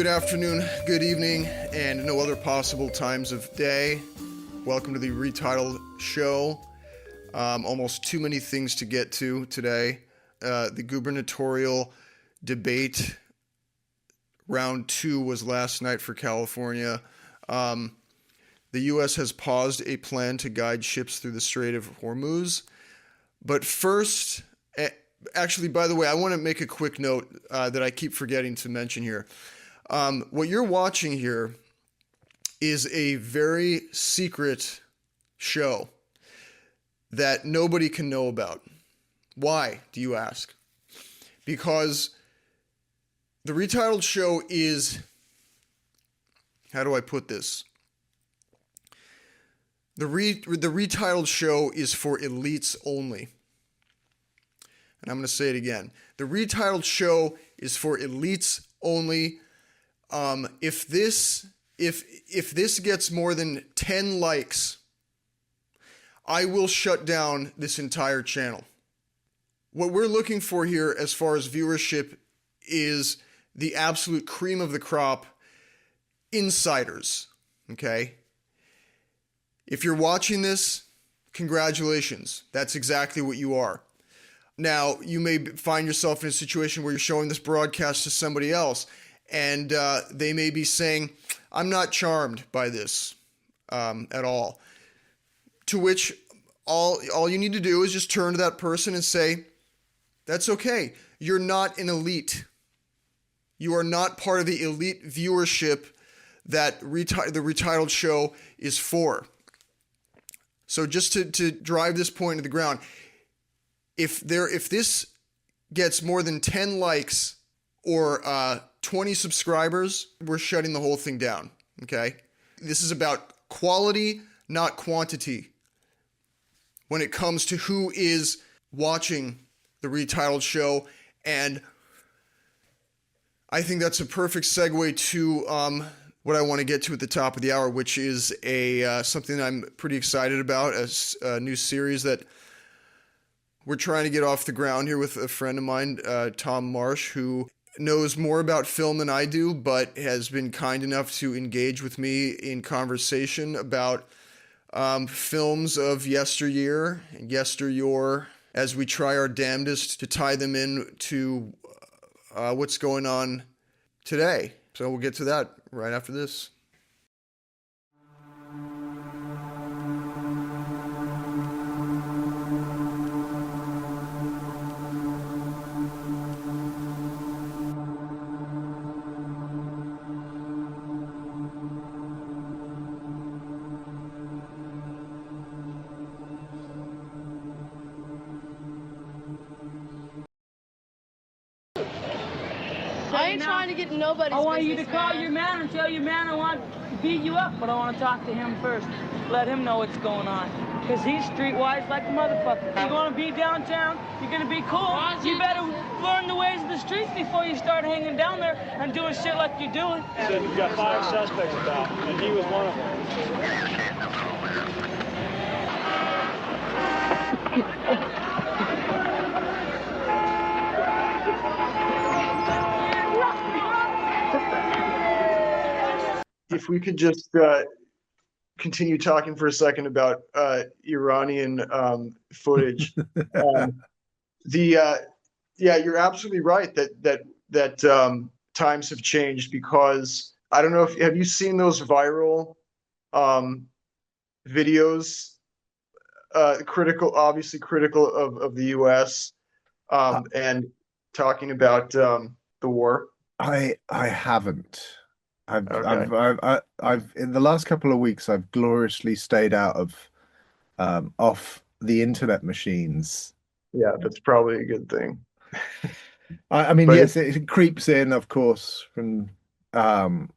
Good afternoon, good evening, and no other possible times of day. Welcome to the Retitled Show. Almost too many things to get to today. The gubernatorial debate, round 2 was last night for California. The U.S. has paused a plan to guide ships through the Strait of Hormuz. But first, actually, by the way, I want to make a quick note that I keep forgetting to mention here. What you're watching here is a very secret show that nobody can know about. Why, do you ask? Because the Retitled Show is, how do I put this? The Retitled Show is for elites only. And I'm going to say it again. The Retitled Show is for elites only. If this gets more than 10 likes, I will shut down this entire channel. What we're looking for here as far as viewership is the absolute cream of the crop, insiders, okay? If you're watching this, congratulations. That's exactly what you are. Now, you may find yourself in a situation where you're showing this broadcast to somebody else, and they may be saying, I'm not charmed by this at all. To which all you need to do is just turn to that person and say, that's okay. You're not an elite. You are not part of the elite viewership that the Retitled Show is for. So just to drive this point to the ground, if this gets more than 10 likes or 20 subscribers, we're shutting the whole thing down, okay? This is about quality, not quantity, when it comes to who is watching the Retitled Show. And I think that's a perfect segue to what I want to get to at the top of the hour, which is something that I'm pretty excited about, a new series that we're trying to get off the ground here with a friend of mine, Tom Marsh, who knows more about film than I do, but has been kind enough to engage with me in conversation about films of yesteryear and yesteryear as we try our damnedest to tie them in to what's going on today. So we'll get to that right after this. I ain't trying to get nobody's business, I want you to call man. your man and tell your man I want to beat you up, but I want to talk to him first. Let him know what's going on. Because he's streetwise like a motherfucker. You're going to be downtown, you're going to be cool. You better learn the ways of the streets before you start hanging down there and doing shit like you're doing. Said we've got 5 suspects about, and he was one of them. If we could just continue talking for a second about Iranian footage. You're absolutely right that times have changed, because I don't know if have you seen those viral videos obviously critical of the US and talking about the war? I haven't. Okay. I've in the last couple of weeks I've gloriously stayed out of off the internet machines. Yeah, that's probably a good thing. I mean, But yes, it creeps in, of course, from but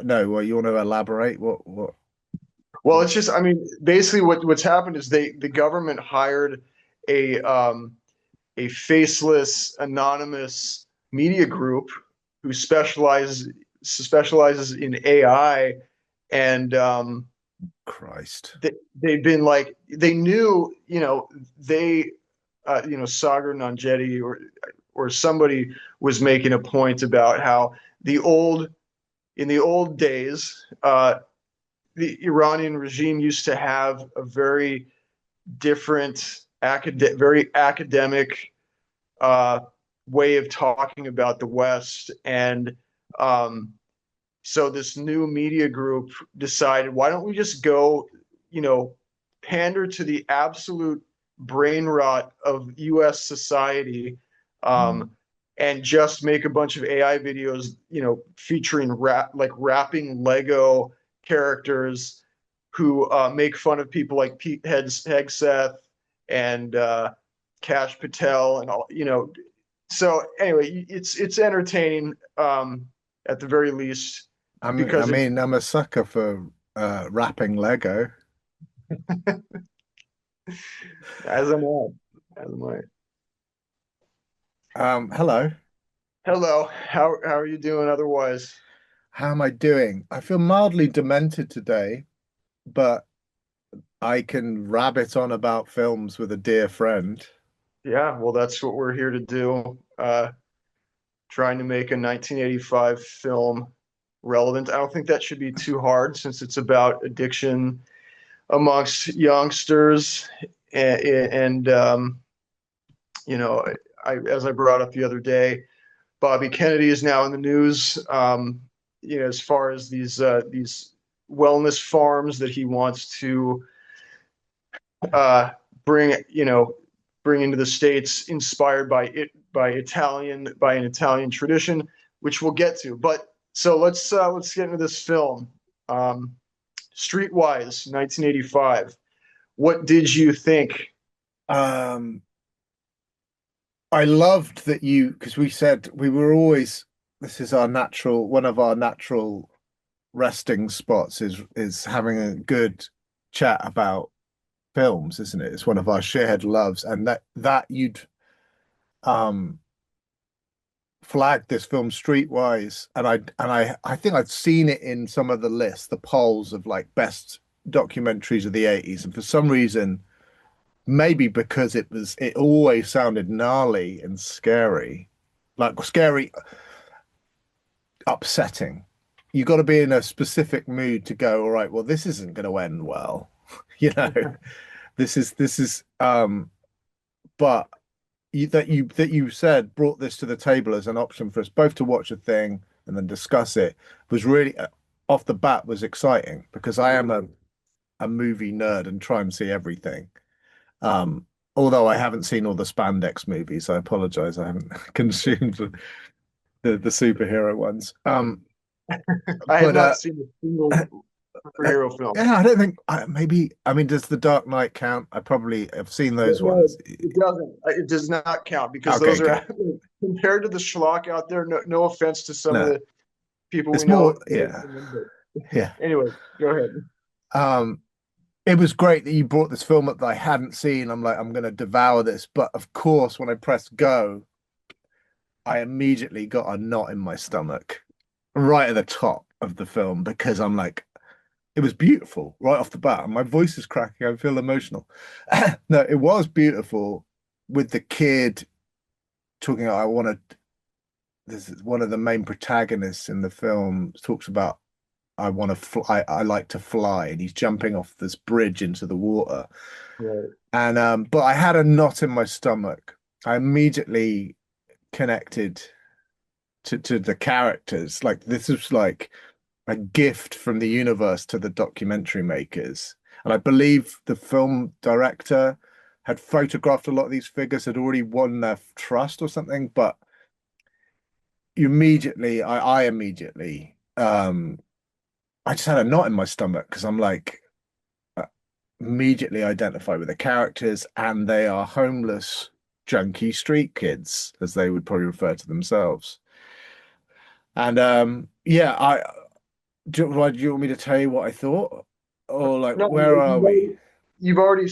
no, well, you want to elaborate what? Well, it's just, I mean, basically what's happened is the government hired a faceless, anonymous media group who specializes in AI, and Christ. they've been like, they knew, Sagar Nanjetti or somebody was making a point about how the old in the old days, the Iranian regime used to have a very different, very academic way of talking about the West, and so this new media group decided, why don't we just go, pander to the absolute brain rot of U.S. society, and just make a bunch of AI videos, featuring rapping Lego characters who make fun of people like Pete Hegseth and Kash Patel and all. So anyway, it's entertaining, at the very least. I mean, I'm a sucker for rapping Lego. As am I. As am I. Hello. Hello. How are you doing otherwise? How am I doing? I feel mildly demented today, but I can rabbit on about films with a dear friend. Yeah, well, that's what we're here to do. Trying to make a 1985 film relevant. I don't think that should be too hard since it's about addiction amongst youngsters. And as I brought up the other day, Bobby Kennedy is now in the news, as far as these wellness farms that he wants to bring into the States, inspired by an Italian tradition, which we'll get to. But so let's get into this film, Streetwise, 1985. What did you think? I loved that because we said we were always, this is one of our natural resting spots is having a good chat about films, isn't it? It's one of our shared loves, and that you'd flagged this film Streetwise, and I think I'd seen it in some of the lists, the polls of like best documentaries of the 80s, and for some reason, maybe because it always sounded gnarly and scary, upsetting. You got to be in a specific mood to go, all right, well, this isn't going to end well. This is but that you said brought this to the table as an option for us both to watch a thing and then discuss it was really, off the bat, was exciting, because I am a movie nerd and try and see everything. Although I haven't seen all the spandex movies, I apologize, I haven't consumed the superhero ones. I have not seen a single superhero film. Yeah, I don't think maybe. I mean, does The Dark Knight count? I probably have seen those ones. It doesn't. It does not count, because those are compared to the schlock out there. No offense to some of the people we know. Yeah. Anyway, go ahead. It was great that you brought this film up that I hadn't seen. I'm like, I'm going to devour this. But of course, when I pressed go, I immediately got a knot in my stomach right at the top of the film, because I'm like, it was beautiful right off the bat. My voice is cracking. I feel emotional. No, it was beautiful, with the kid talking about, this is one of the main protagonists in the film talks about, I want to fly. I like to fly, and he's jumping off this bridge into the water. Right. And but I had a knot in my stomach. I immediately connected to the characters. Like, this is like a gift from the universe to the documentary makers. And I believe the film director had photographed a lot of these figures, had already won their trust or something. But I immediately I just had a knot in my stomach, because I'm like, immediately identify with the characters, and they are homeless, junkie street kids, as they would probably refer to themselves. And do you want me to tell you what I thought, or like, where are we? You've already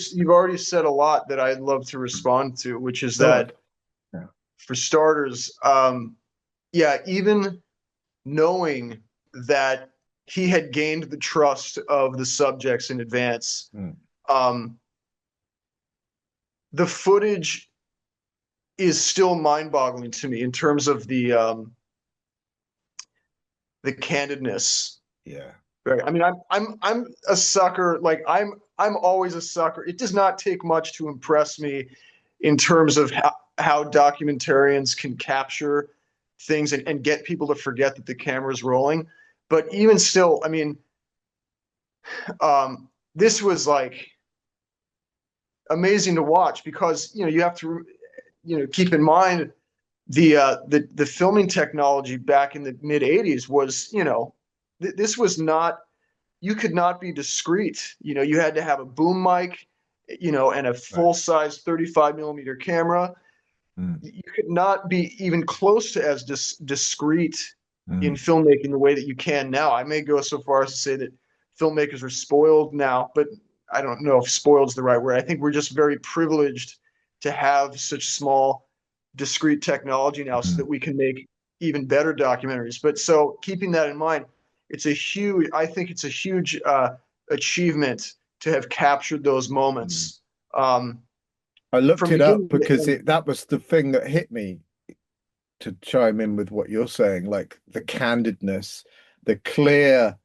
said a lot that I'd love to respond to, which is that, for starters, even knowing that he had gained the trust of the subjects in advance. The footage is still mind-boggling to me in terms of the the candidness. Yeah. Right. I mean, I'm a sucker. Like I'm always a sucker. It does not take much to impress me in terms of how documentarians can capture things and get people to forget that the camera's rolling. But even still, I mean, this was like amazing to watch because you have to keep in mind the filming technology back in the mid 80s was this was not, you could not be discreet. You had to have a boom mic, and a full size 35 millimeter camera. You could not be even close to as discreet in filmmaking the way that you can now. I may go so far as to say that filmmakers are spoiled now, but I don't know if spoiled is the right word. I think we're just very privileged to have such small, discrete technology now so that we can make even better documentaries. But so keeping that in mind, I think it's a huge achievement to have captured those moments. I looked it up because that was the thing that hit me, to chime in with what you're saying, like the candidness, the clear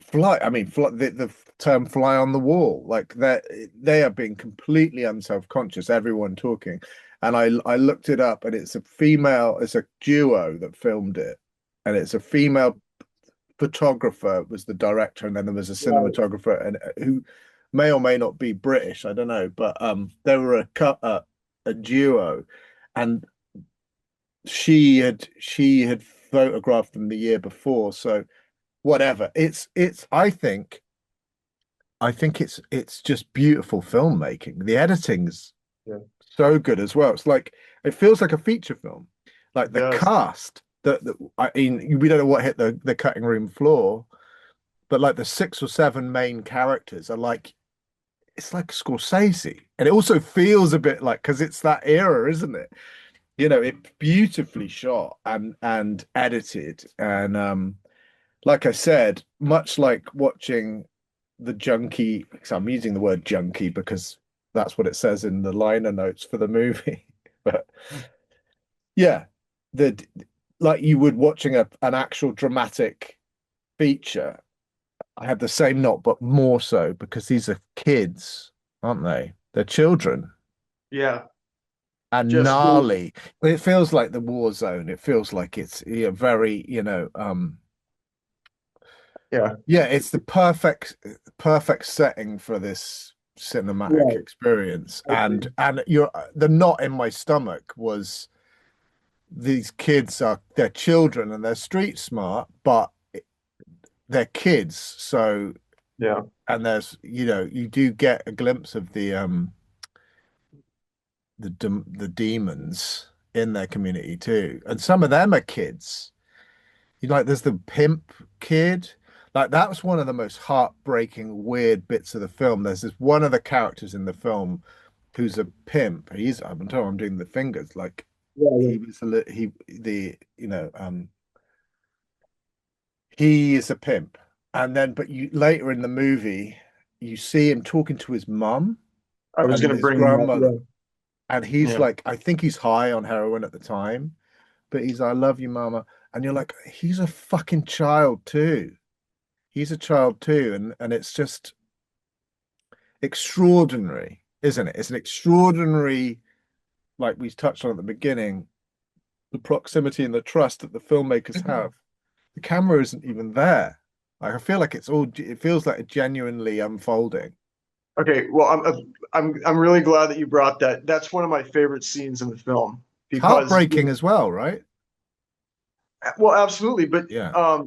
fly. I mean, the term "fly on the wall," like they are being completely unself-conscious. Everyone talking, and I looked it up, and it's a duo that filmed it, and it's a female photographer was the director, and then there was a cinematographer, and who may or may not be British, I don't know, but they were a duo, and she had photographed them the year before, so whatever. I think it's just beautiful filmmaking. The editing's so good as well. It's like it feels like a feature film. Like the cast I mean, we don't know what hit the cutting room floor, but like the 6 or 7 main characters are like, it's like Scorsese, and it also feels a bit like, because it's that era, isn't it? It's beautifully shot and edited, and like I said, much like watching the junkie. So I'm using the word junkie because that's what it says in the liner notes for the movie. But yeah, like you would watching an actual dramatic feature. I had the same knot, but more so because these are kids, aren't they? They're children. Yeah. And Just gnarly. It feels like the war zone. It feels like it's very, yeah, it's the perfect setting for this cinematic experience. And the knot in my stomach was, these kids they're children and they're street smart, but they're kids. So and there's you do get a glimpse of the demons in their community too, and some of them are kids. Like there's the pimp kid. Like that was one of the most heartbreaking, weird bits of the film. There's this one of the characters in the film who's a pimp. I'm told I'm doing the fingers. Like he was he is a pimp, and then but you later in the movie you see him talking to his mum. I was going to bring grandmother, and he's like, I think he's high on heroin at the time, but he's, I love you, mama. And you're like, he's a fucking child too. He's a child too. And it's just extraordinary, isn't it? It's an extraordinary, like we touched on at the beginning, the proximity and the trust that the filmmakers have. The camera isn't even there. Like, I feel like it feels like it's genuinely unfolding. Okay, well, I'm really glad that you brought that. That's one of my favorite scenes in the film. Because heartbreaking as well, right? Well, absolutely, but yeah,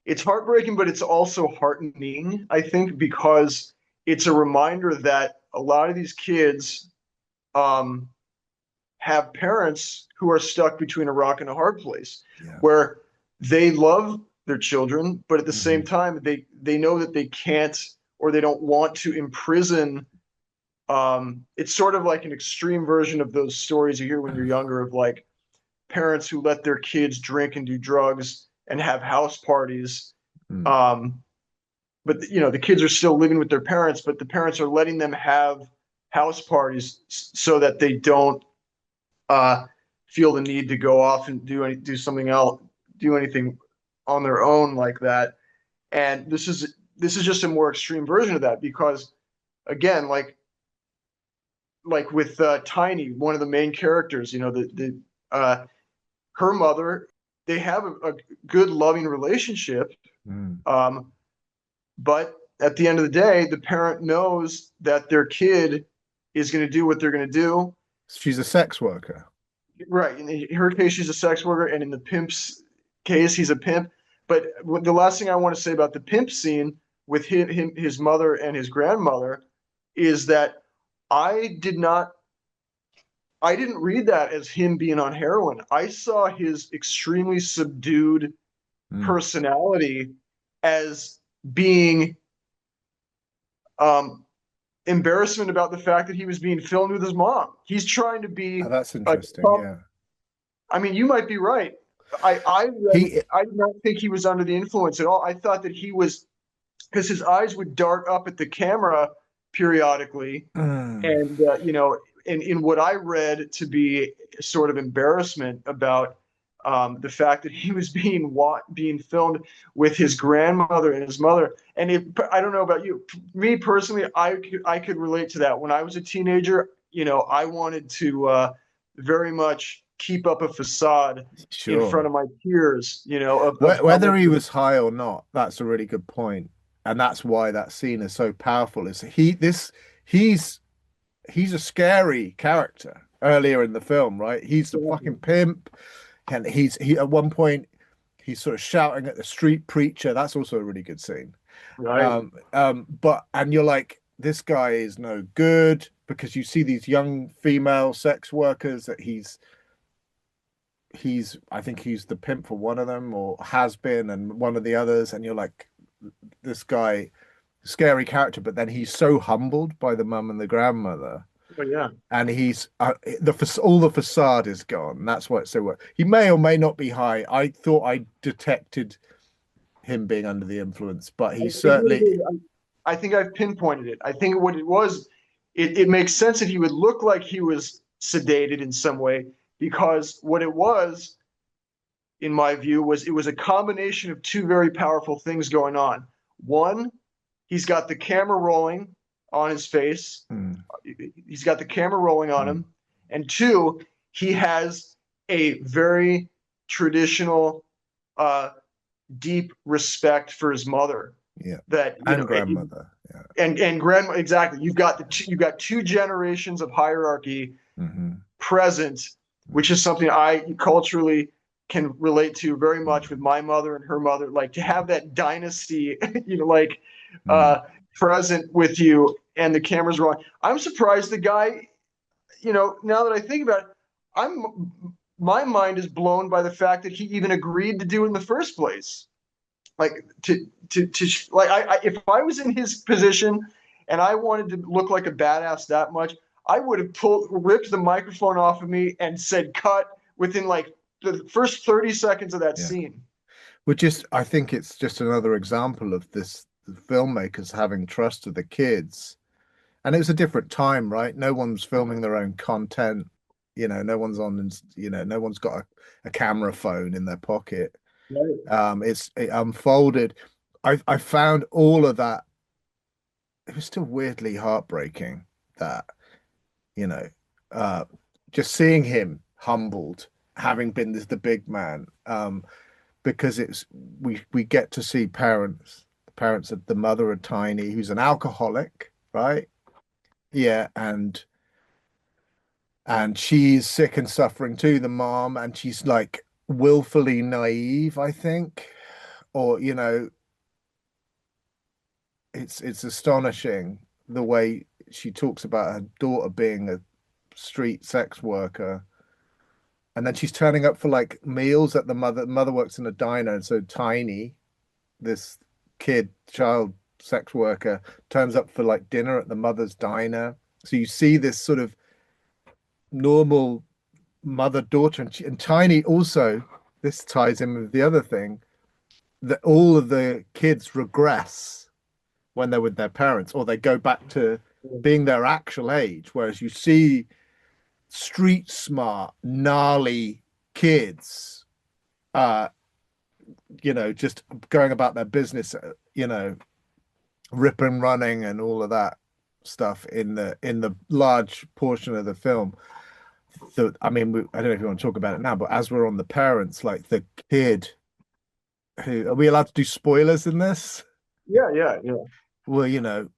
it's heartbreaking, but it's also heartening, I think, because it's a reminder that a lot of these kids have parents who are stuck between a rock and a hard place, where they love their children, but at the same time, they know that they can't, or they don't want to imprison. It's sort of like an extreme version of those stories you hear when you're younger of like parents who let their kids drink and do drugs and have house parties. But the kids are still living with their parents, but the parents are letting them have house parties so that they don't feel the need to go off and do something else, do anything on their own like that. And this is just a more extreme version of that, because again, like with Tiny, one of the main characters, her mother, they have a good loving relationship. But at the end of the day, the parent knows that their kid is going to do what they're going to do. She's a sex worker. Right. In her case, she's a sex worker. And in the pimp's case, he's a pimp. But the last thing I want to say about the pimp scene with his mother and his grandmother is that I didn't read that as him being on heroin. I saw his extremely subdued personality as being embarrassment about the fact that he was being filmed with his mom. He's trying to be. Oh, that's interesting. Yeah. I mean, you might be right. I did not think he was under the influence at all. I thought that he was, because his eyes would dart up at the camera periodically, and in what I read to be sort of embarrassment about the fact that he was being filmed with his grandmother and his mother. And I don't know about you, me personally, I could relate to that. When I was a teenager, I wanted to very much keep up a facade in front of my peers, whether he was high or not. That's a really good point. And that's why that scene is so powerful. He's a scary character earlier in the film, right? He's the fucking pimp. And he at one point he's sort of shouting at the street preacher. That's also a really good scene. Right. And you're like, this guy is no good, because you see these young female sex workers that I think he's the pimp for one of them, or has been, and one of the others, and you're like, this guy, scary character, but then he's so humbled by the mum and the grandmother. Oh, yeah. And he's all the facade is gone. That's why it's so well. He may or may not be high. I thought I detected him being under the influence, but he certainly. I think I've pinpointed it. I think what it was, it makes sense that he would look like he was sedated in some way, because what it was, in my view, was it was a combination of two very powerful things going on. One, he's got the camera rolling on his face. He's got the camera rolling on him. And two, he has a very traditional, deep respect for his mother. Yeah. And grandmother. And grandma, exactly. You've got two generations of hierarchy present, which is something I culturally can relate to very much with my mother and her mother. Like, to have that dynasty, present with you, and the camera's rolling. I'm surprised the guy, now that I think about it, my mind is blown by the fact that he even agreed to do it in the first place. Like, if I was in his position and I wanted to look like a badass that much, I would have ripped the microphone off of me and said cut within like the first 30 seconds of that scene. I think it's just another example of this, the filmmakers having trust of the kids. And it was a different time, right? No one's filming their own content. No one's no one's got a camera phone in their pocket. Right. It unfolded. I found all of that. It was still weirdly heartbreaking that, just seeing him humbled, having been the big man, because we get to see the parents of the mother of Tiny, who's an alcoholic, right? Yeah, and she's sick and suffering too, the mom, and she's like willfully naive, I think, or it's astonishing the way she talks about her daughter being a street sex worker, and then she's turning up for like meals at the mother works in a diner, and so Tiny, this child sex worker, turns up for like dinner at the mother's diner. So you see this sort of normal mother-daughter, and Tiny also, this ties in with the other thing, that all of the kids regress when they're with their parents, or they go back to being their actual age, whereas you see street smart, gnarly kids, just going about their business, rip and running and all of that stuff in the large portion of the film. I mean, I don't know if you want to talk about it now, but as we're on the parents, like the kid who, are we allowed to do spoilers in this? Yeah. Well,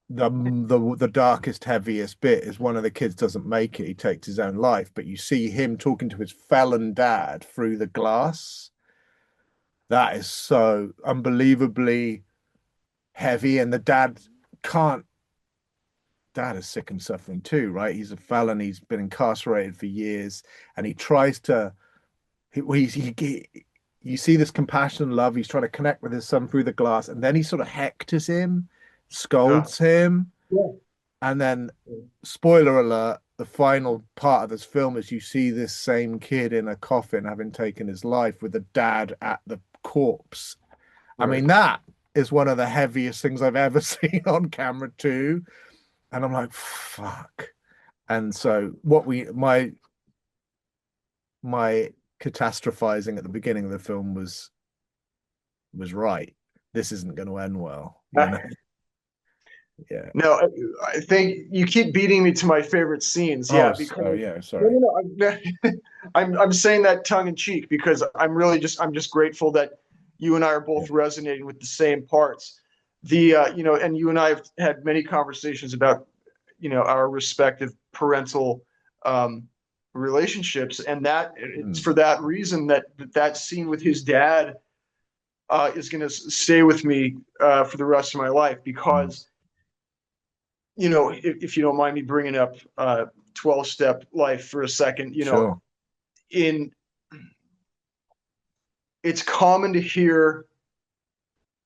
the darkest, heaviest bit is one of the kids doesn't make it. He takes his own life, but you see him talking to his felon dad through the glass. That is so unbelievably heavy, and the dad is sick and suffering too, right? He's a felon. He's been incarcerated for years, and he tries to. You see this compassion and love. He's trying to connect with his son through the glass, and then he sort of hectors him, scolds him, and then, spoiler alert, the final part of this film is you see this same kid in a coffin having taken his life with the dad at the corpse. I mean, that is one of the heaviest things I've ever seen on camera too. And I'm like, fuck. And so my catastrophizing at the beginning of the film was right. This isn't going to end well. Yeah. No, I think you keep beating me to my favorite scenes. Yeah, sorry. No, I'm saying that tongue in cheek because I'm just grateful that you and I are both resonating with the same parts. And you and I have had many conversations about, our respective parental relationships, and that it's for that reason that scene with his dad is going to stay with me for the rest of my life because. If you don't mind me bringing up 12-step life for a second, Sure. It's common to hear,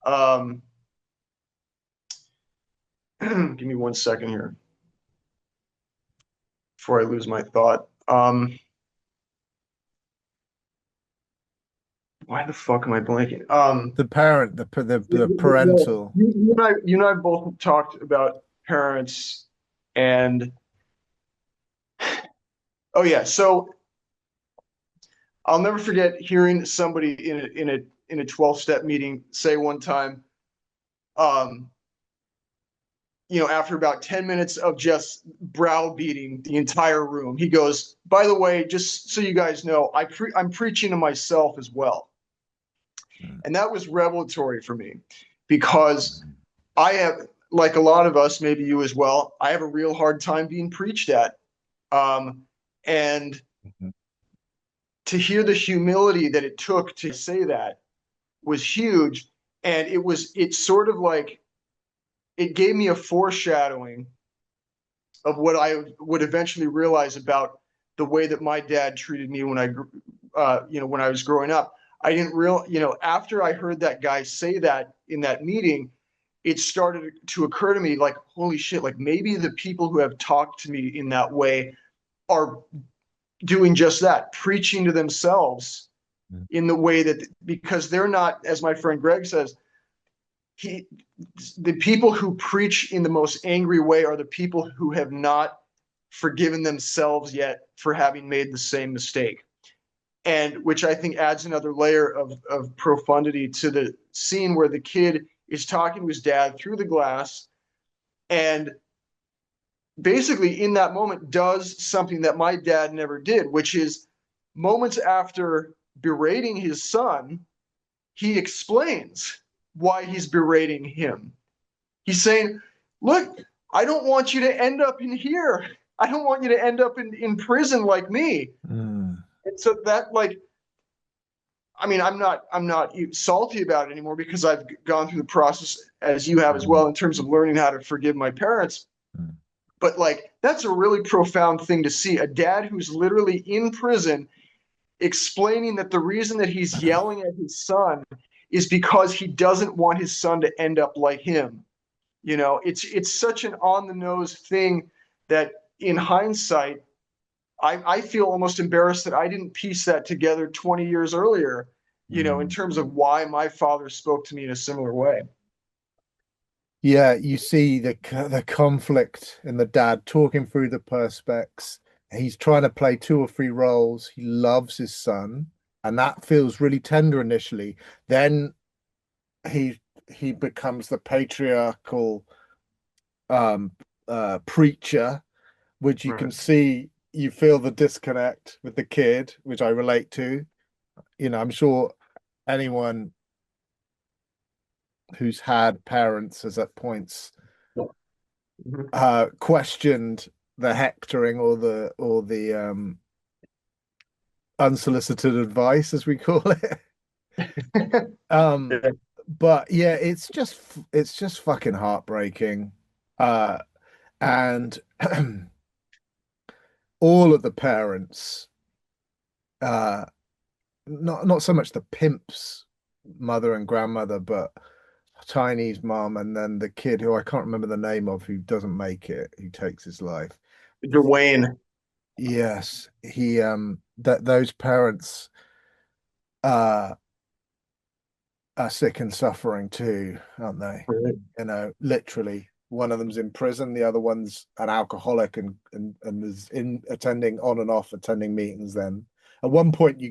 give me 1 second here before I lose my thought. Why the fuck am I blanking? The parent, the parental. You and I both talked about parents and so I'll never forget hearing somebody in a 12-step meeting say one time, after about 10 minutes of just browbeating the entire room, he goes, by the way, just so you guys know, I'm preaching to myself as well. And that was revelatory for me because I have, like a lot of us, maybe you as well, I have a real hard time being preached at. And to hear the humility that it took to say that was huge. And it's sort of like, it gave me a foreshadowing of what I would eventually realize about the way that my dad treated me when when I was growing up. I didn't after I heard that guy say that in that meeting, it started to occur to me like, holy shit, like maybe the people who have talked to me in that way are doing just that, preaching to themselves in the way that, because they're not, as my friend Greg says, the people who preach in the most angry way are the people who have not forgiven themselves yet for having made the same mistake. And which I think adds another layer of profundity to the scene where the kid is talking to his dad through the glass and basically in that moment does something that my dad never did, which is moments after berating his son, he explains why he's berating him. He's saying, look, I don't want you to end up in here. I don't want you to end up in prison like me. And so that, like, I mean, I'm not salty about it anymore because I've gone through the process as you have as well in terms of learning how to forgive my parents. But like, that's a really profound thing to see. A dad who's literally in prison explaining that the reason that he's yelling at his son is because he doesn't want his son to end up like him. It's such an on the nose thing that in hindsight, I feel almost embarrassed that I didn't piece that together 20 years earlier, in terms of why my father spoke to me in a similar way. Yeah, you see the conflict in the dad talking through the perspex, He's trying to play 2 or 3 roles. He loves his son, and that feels really tender initially. Then he becomes the patriarchal preacher, which you can see, you feel the disconnect with the kid, which I relate to. I'm sure anyone who's had parents has at points questioned the hectoring or the unsolicited advice, as we call it. But yeah, it's just fucking heartbreaking. And all of the parents, not so much the pimp's mother and grandmother, but Tiny's mom, and then the kid who I can't remember the name of, who doesn't make it, who takes his life. Dwayne. Yes, those parents are sick and suffering too, aren't they? Right. Literally. One of them's in prison, the other one's an alcoholic and is attending on and off attending meetings. Then at one point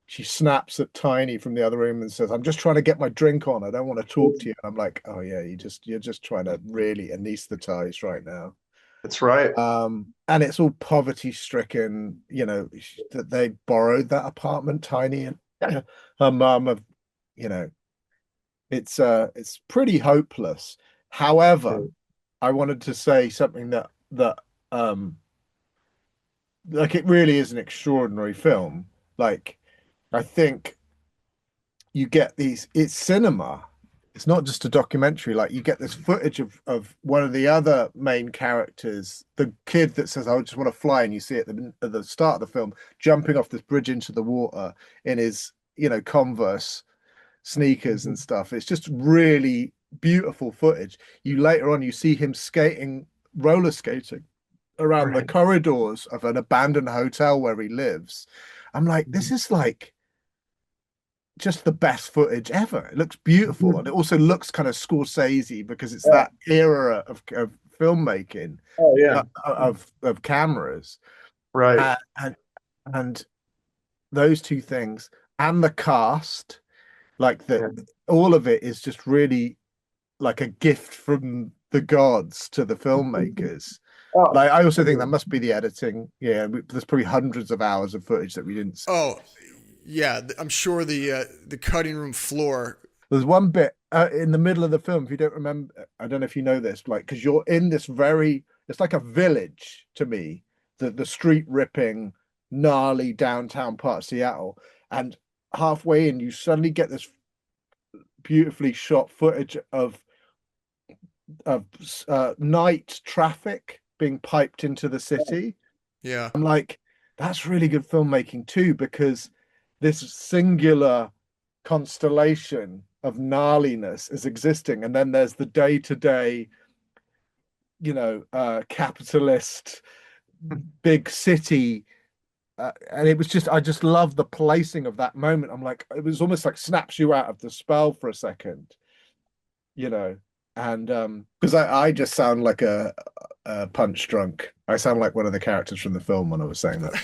she snaps at Tiny from the other room and says, "I'm just trying to get my drink on. I don't want to talk to you." And I'm like, "Oh yeah, you're just trying to really anesthetize right now." That's right. And it's all poverty stricken, that they borrowed that apartment, Tiny and her mum have, it's pretty hopeless. However, I wanted to say something that like, it really is an extraordinary film. Like, I think you get it's cinema. It's not just a documentary. Like, you get this footage of one of the other main characters, the kid that says, "I just want to fly," and you see it at the start of the film, jumping off this bridge into the water in his, Converse sneakers and stuff. It's just really beautiful footage. Later on, you see him roller skating around the corridors of an abandoned hotel where he lives. I'm like, this is like just the best footage ever. It looks beautiful, and it also looks kind of Scorsese because it's that era of filmmaking. Oh yeah. Of cameras, Right. And those two things, and the cast, like all of it is just really like a gift from the gods to the filmmakers. Like, I also think that must be the editing. Yeah, there's probably hundreds of hours of footage that we didn't see. Oh, yeah, I'm sure the cutting room floor. There's one bit in the middle of the film, if you don't remember, I don't know if you know this, like, because you're in this it's like a village to me, the street ripping, gnarly downtown part of Seattle, and halfway in, you suddenly get this beautifully shot footage of night traffic being piped into the city. Yeah, I'm like, that's really good filmmaking too, because this singular constellation of gnarliness is existing, and then there's the day-to-day, capitalist big city, and it was I just love the placing of that moment. I'm like, it was almost like snaps you out of the spell for a second, and because I just sound like a punch drunk. I sound like one of the characters from the film when I was saying that.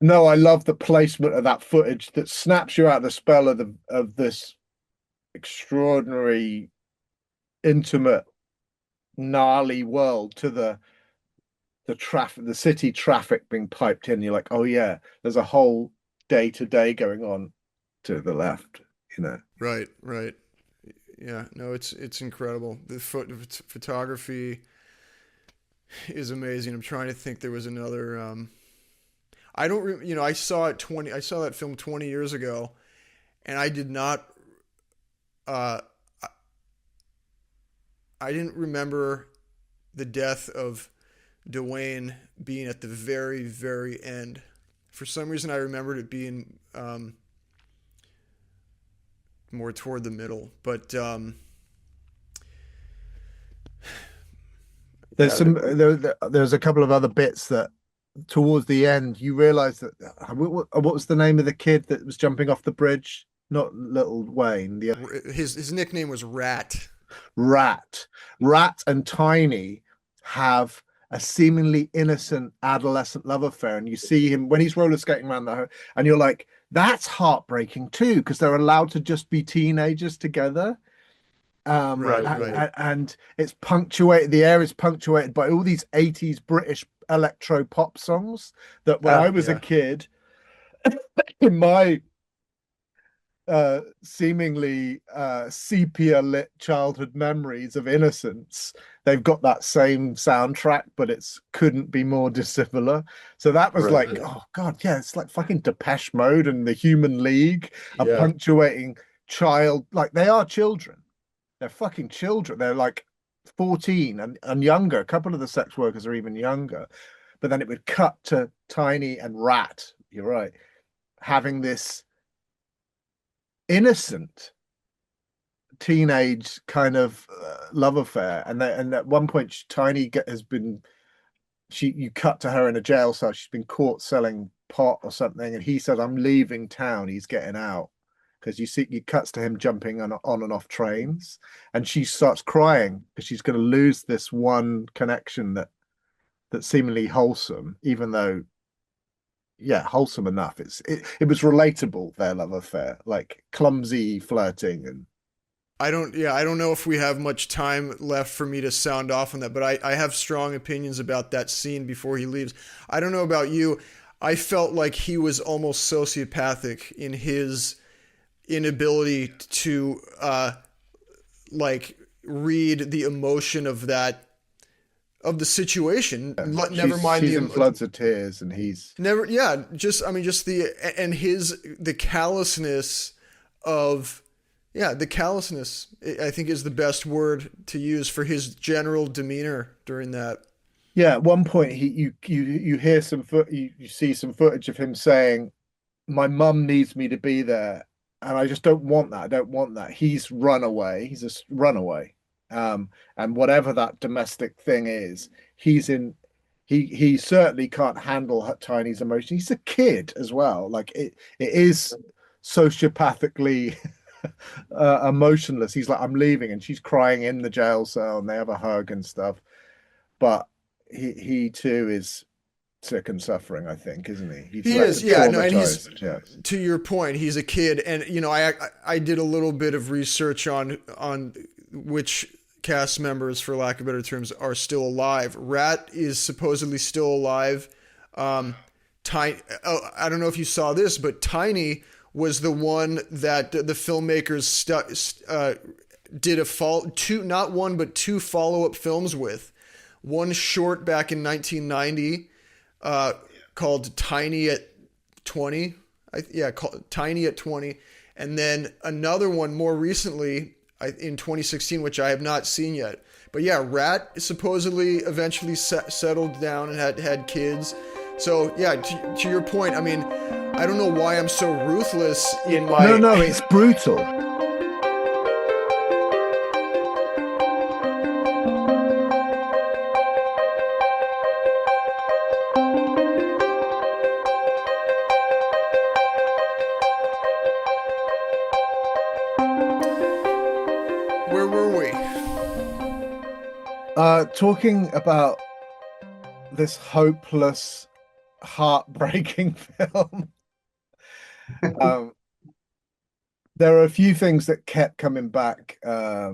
No, I love the placement of that footage that snaps you out of the spell of this extraordinary, intimate, gnarly world to the traffic, the city traffic being piped in. You're like, oh yeah, there's a whole day-to-day going on to the left, Right. Yeah, no, it's incredible. The photography is amazing. I'm trying to think. There was another. I don't. I saw that film 20 years ago, and I did not. I didn't remember the death of Dwayne being at the very, very end. For some reason, I remembered it being more toward the middle, but there's a couple of other bits that towards the end you realize that what was the name of the kid that was jumping off the bridge? Not Little Wayne. His nickname was Rat. Rat and Tiny have a seemingly innocent adolescent love affair, and you see him when he's roller skating around and you're like, that's heartbreaking too, because they're allowed to just be teenagers together. Right, right. And it's punctuated, the air is punctuated by all these 80s British electro pop songs that when I was a Yeah. kid, in my seemingly sepia lit childhood memories of innocence, they've got that same soundtrack, but it's couldn't be more dissimilar. So that was Right. like, oh god, yeah, it's like fucking Depeche Mode and the Human League are Yeah. punctuating child, like they are children. They're fucking children. They're like 14 and younger. A couple of the sex workers are even younger. But then it would cut to Tiny and Rat, you're right, having this innocent teenage kind of love affair. And at one point, has been, you cut to her in a jail cell. She's been caught selling pot or something. And he said, I'm leaving town. He's getting out. Because you cuts to him jumping on and off trains, and she starts crying because she's going to lose this one connection that's seemingly wholesome, even though, yeah, wholesome enough. It was relatable, their love affair, like clumsy flirting. And I don't know if we have much time left for me to sound off on that, but I have strong opinions about that scene before he leaves. I don't know about you. I felt like he was almost sociopathic in his inability to like read the emotion of the situation. Never mind she's in floods of tears, and he's just the callousness of the callousness, I think, is the best word to use for his general demeanor during that. Yeah, at one point you hear you see some footage of him saying, my mum needs me to be there. And I just don't want that. I don't want that. He's run away. He's a runaway. And whatever that domestic thing is, he certainly can't handle Tiny's emotion. He's a kid as well. Like it is sociopathically emotionless. He's like, I'm leaving, and she's crying in the jail cell, and they have a hug and stuff. But he too is sick and suffering, I think, isn't he? He is, yeah. No, and he's, yeah. To your point, he's a kid, and I did a little bit of research on which cast members, for lack of better terms, are still alive. Rat is supposedly still alive. I don't know if you saw this, but Tiny was the one that the filmmakers did not one but two follow-up films with. One short back in 1990. Called Tiny at 20. Called Tiny at 20. And then another one more recently in 2016, which I have not seen yet. But yeah, Rat supposedly eventually settled down and had kids. So yeah, to your point, I mean, I don't know why I'm so ruthless in my... No, it's brutal. Talking about this hopeless, heartbreaking film. There are a few things that kept coming back. I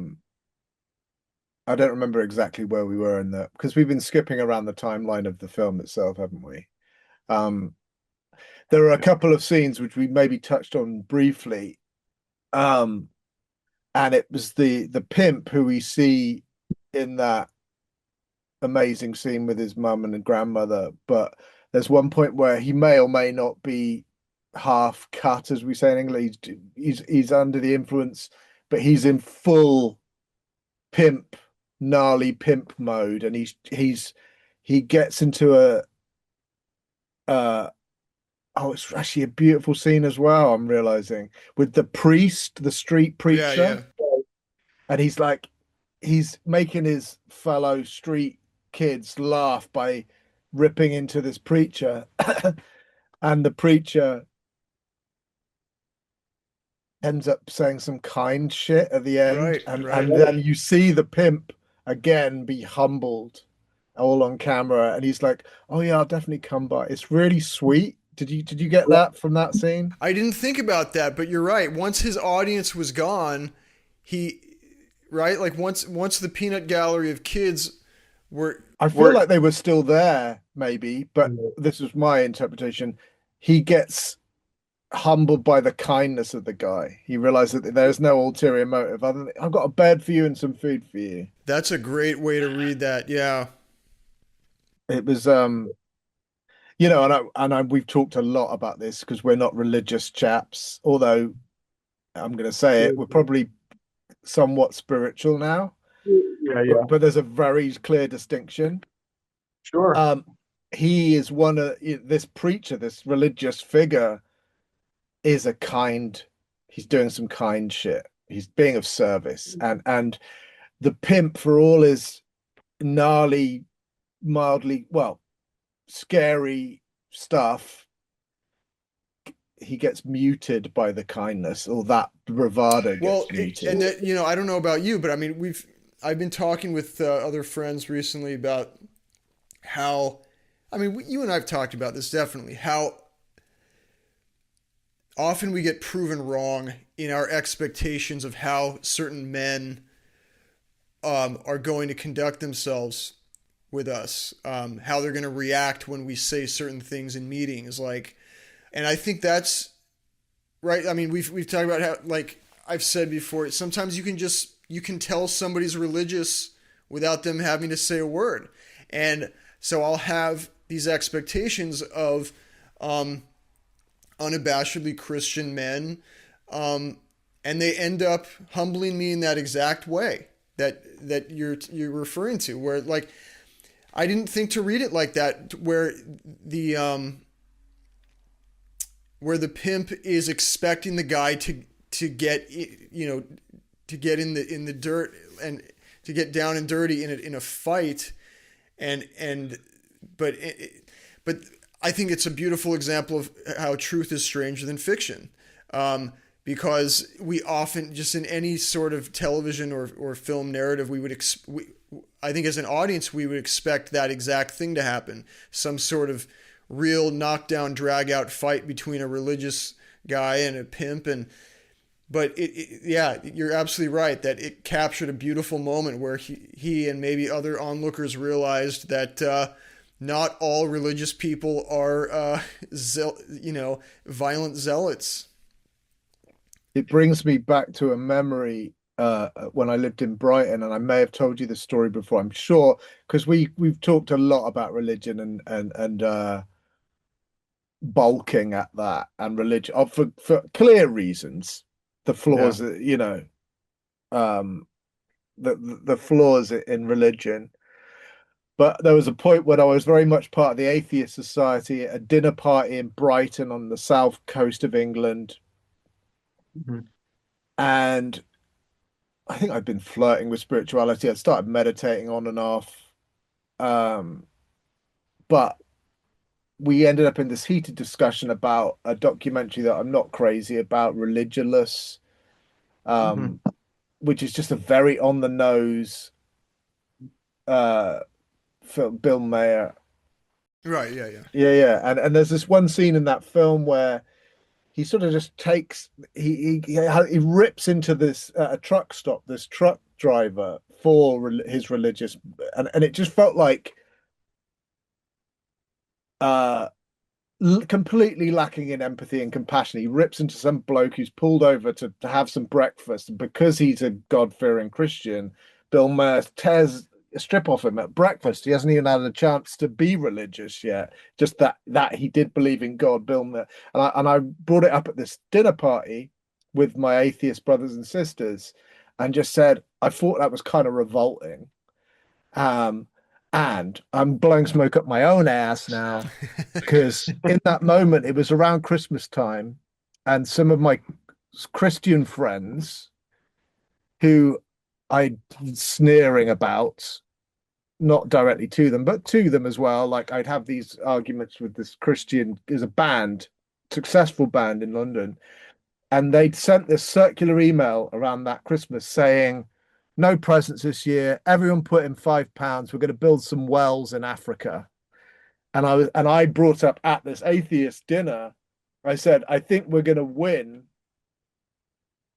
don't remember exactly where we were in that, because we've been skipping around the timeline of the film itself, haven't we? There are a couple of scenes which we maybe touched on briefly. And it was the pimp who we see in that amazing scene with his mum and grandmother, but there's one point where he may or may not be half cut, as we say in English. He's under the influence, but he's in full gnarly pimp mode, and he gets into it's actually a beautiful scene as well, I'm realizing, with the priest, the street preacher. And he's making his fellow street kids laugh by ripping into this preacher. And the preacher ends up saying some kind shit at the end. And then you see the pimp again be humbled all on camera, and he's like, "Oh yeah, I'll definitely come by." It's really sweet. Did you get that from that scene? I didn't think about that, but you're right. Once his audience was gone, he right like once the peanut gallery of kids were I feel like they were still there, maybe, but this was my interpretation. He gets humbled by the kindness of the guy. He realized that there's no ulterior motive other than I've got a bed for you and some food for you. that's a great way to read that. Yeah. It was we've talked a lot about this because we're not religious chaps, although I'm going to say it, we're probably somewhat spiritual now. Yeah, yeah. But there's a very clear distinction. Sure. He is one of this preacher, this religious figure is he's doing some kind shit. He's being of service. And the pimp, for all his gnarly, mildly, well, scary stuff, he gets muted by the kindness, or that bravado gets muted. And that, I don't know about you, but I mean, I've been talking with other friends recently about how, I mean, you and I've talked about this definitely, how often we get proven wrong in our expectations of how certain men are going to conduct themselves with us, how they're going to react when we say certain things in meetings, like, and I think that's right. I mean, we've talked about how, like I've said before, sometimes you can tell somebody's religious without them having to say a word, and so I'll have these expectations of unabashedly Christian men, and they end up humbling me in that exact way that you're referring to, where like I didn't think to read it like that, where the pimp is expecting the guy to get to get in the dirt and to get down and dirty in a fight, but I think it's a beautiful example of how truth is stranger than fiction, because we often, just in any sort of television or film narrative, I think as an audience we would expect that exact thing to happen, some sort of real knockdown, drag out fight between a religious guy and a pimp, but yeah, you're absolutely right that it captured a beautiful moment where he and maybe other onlookers realized that not all religious people are violent zealots. It brings me back to a memory when I lived in Brighton, and I may have told you this story before, I'm sure, because we've talked a lot about religion and bulking at that and religion for clear reasons. The flaws, the flaws in religion. But there was a point when I was very much part of the Atheist Society at a dinner party in Brighton on the south coast of England. Mm-hmm. And I think I'd been flirting with spirituality. I'd started meditating on and off. But we ended up in this heated discussion about a documentary that I'm not crazy about, Religulous, which is just a very on the nose film, Bill Mayer. Right, yeah. And there's this one scene in that film where he sort of just takes he rips into this a truck stop, this truck driver for his religious, and it just felt like completely lacking in empathy and compassion. He rips into some bloke who's pulled over to have some breakfast, and because he's a God-fearing Christian, Bill Maher tears a strip off him at breakfast. He hasn't even had a chance to be religious yet. Just that he did believe in God, Bill Maher. And I brought it up at this dinner party with my atheist brothers and sisters, and just said I thought that was kind of revolting. And I'm blowing smoke up my own ass now, because in that moment, it was around Christmas time, and some of my Christian friends who I sneering about, not directly to them, but to them as well. Like I'd have these arguments with this Christian, there's a band, successful band in London, and they'd sent this circular email around that Christmas saying, no presents this year. Everyone put in £5. We're going to build some wells in Africa. And I brought up at this atheist dinner, I said, I think we're going to win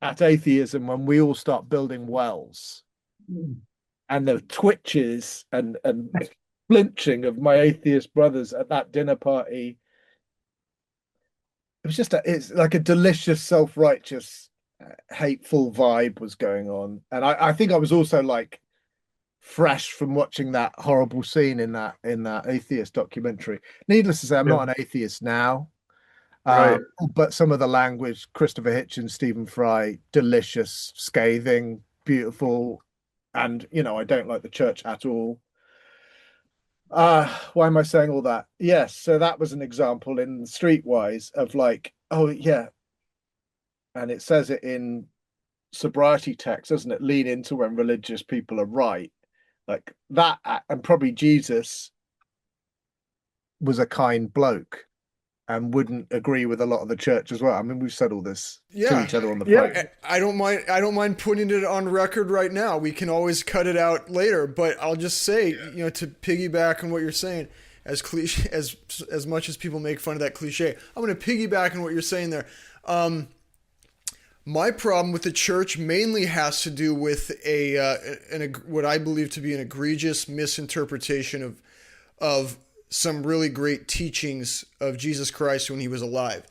at atheism when we all start building wells. And the twitches and flinching of my atheist brothers at that dinner party. It was just it's like a delicious, self-righteous, hateful vibe was going on. And I think I was also like fresh from watching that horrible scene in that atheist documentary. Needless to say, I'm not an atheist now. Right. But some of the language, Christopher Hitchens, Stephen Fry, delicious, scathing, beautiful. And, I don't like the church at all. Why am I saying all that? Yes, so that was an example in Streetwise of like, oh yeah. And it says it in sobriety text, doesn't it? Lean into when religious people are right. Like that, and probably Jesus was a kind bloke and wouldn't agree with a lot of the church as well. I mean, we've said all this to each other on the phone. I don't mind putting it on record right now. We can always cut it out later, but I'll just say, to piggyback on what you're saying, as cliche as much as people make fun of that cliche, I'm going to piggyback on what you're saying there. My problem with the church mainly has to do with what I believe to be an egregious misinterpretation of some really great teachings of Jesus Christ when he was alive.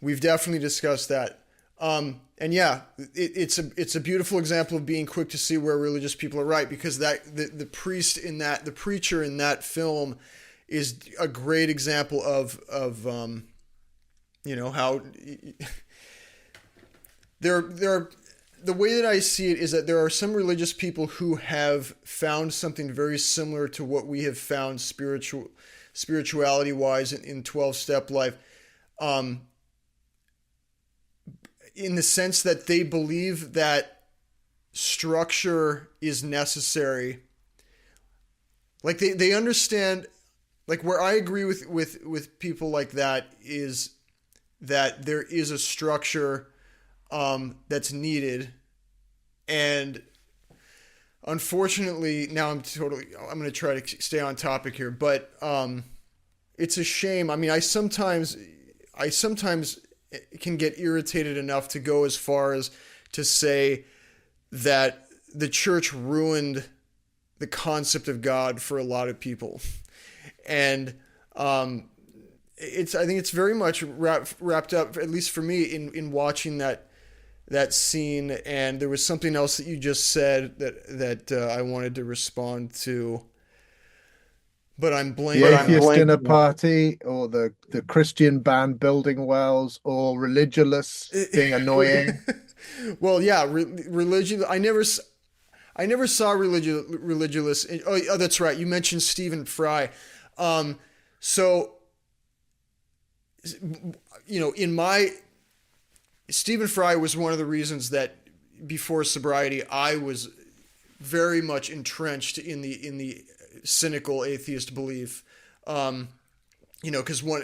We've definitely discussed that. And yeah, it's a beautiful example of being quick to see where religious people are right, because the preacher in that film is a great example of how the way that I see it is that there are some religious people who have found something very similar to what we have found spirituality wise in 12-step life, in the sense that they believe that structure is necessary. Like they understand, like where I agree with people like that is that there is a structure that's needed. And unfortunately, now I'm going to try to stay on topic here, but it's a shame. I mean, I sometimes can get irritated enough to go as far as to say that the church ruined the concept of God for a lot of people. And I think it's very much wrapped up, at least for me, in watching that scene. And there was something else that you just said that I wanted to respond to, but I'm blanking. The atheist dinner party, or the Christian band building wells, or religious being annoying. Well, yeah, religion. I never saw religious. Oh, that's right. You mentioned Stephen Fry. So, Stephen Fry was one of the reasons that before sobriety, I was very much entrenched in the cynical atheist belief. Because one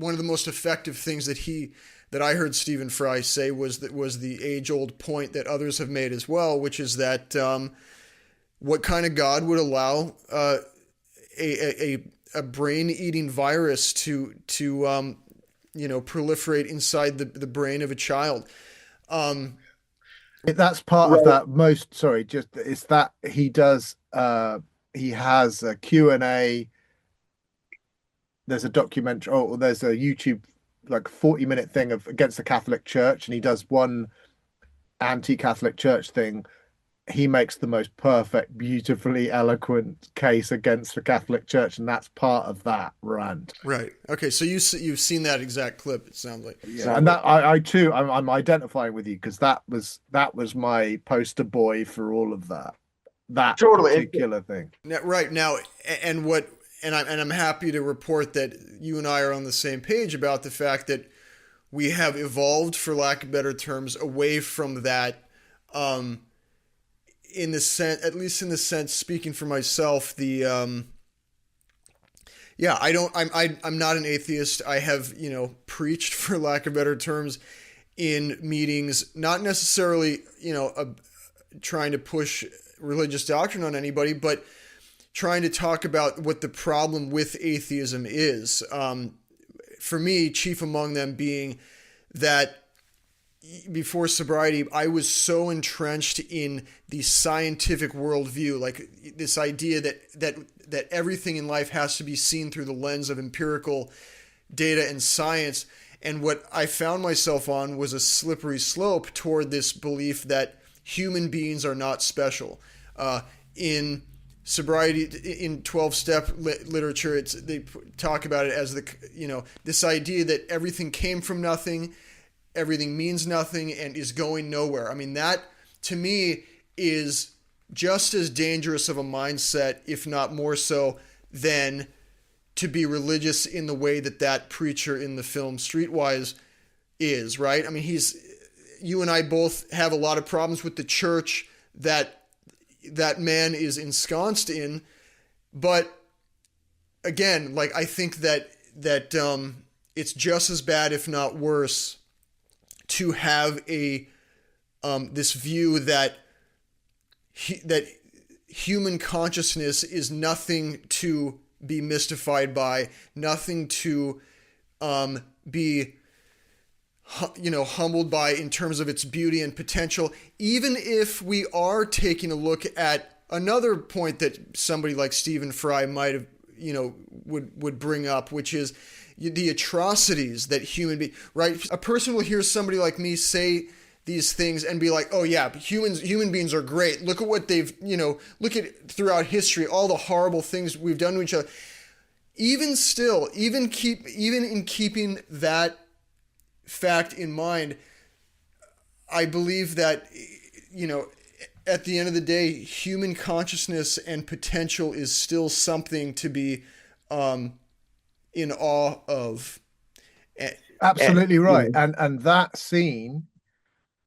of the most effective things that I heard Stephen Fry say was the age-old point that others have made as well, which is that what kind of God would allow a brain-eating virus to proliferate inside the brain of a child. That's part of that it's that he does, he has a Q&A. There's a documentary, there's a YouTube, like 40-minute thing against the Catholic Church, and he does one anti-Catholic Church thing. He makes the most perfect, beautifully eloquent case against the Catholic Church, and that's part of that rant. Right. Okay. So you've seen that exact clip. It sounds like. Yeah. And that I too, I'm identifying with you, because that was my poster boy for all of that particular thing. Right now, and I'm happy to report that you and I are on the same page about the fact that we have evolved, for lack of better terms, away from that. In the sense, at least in the sense, speaking for myself, I'm not an atheist. I have, preached, for lack of better terms, in meetings, not necessarily, trying to push religious doctrine on anybody, but trying to talk about what the problem with atheism is. For me, chief among them being that before sobriety, I was so entrenched in the scientific worldview, like this idea that everything in life has to be seen through the lens of empirical data and science. And what I found myself on was a slippery slope toward this belief that human beings are not special. In sobriety, in 12-step literature, they talk about it as this idea that everything came from nothing, everything means nothing, and is going nowhere. I mean, that to me is just as dangerous of a mindset, if not more so, than to be religious in the way that preacher in the film Streetwise is, right? I mean, you and I both have a lot of problems with the church that man is ensconced in, but again, like, I think that it's just as bad, if not worse, to have this view that human consciousness is nothing to be mystified by, nothing to be humbled by in terms of its beauty and potential. Even if we are taking a look at another point that somebody like Stephen Fry might have would bring up, which is the atrocities that human beings, right? A person will hear somebody like me say these things and be like, oh yeah, human beings are great. Look at what they've, look at throughout history, all the horrible things we've done to each other. Even still, even in keeping that fact in mind, I believe that, at the end of the day, human consciousness and potential is still something to be in awe of. Absolutely right. And that scene,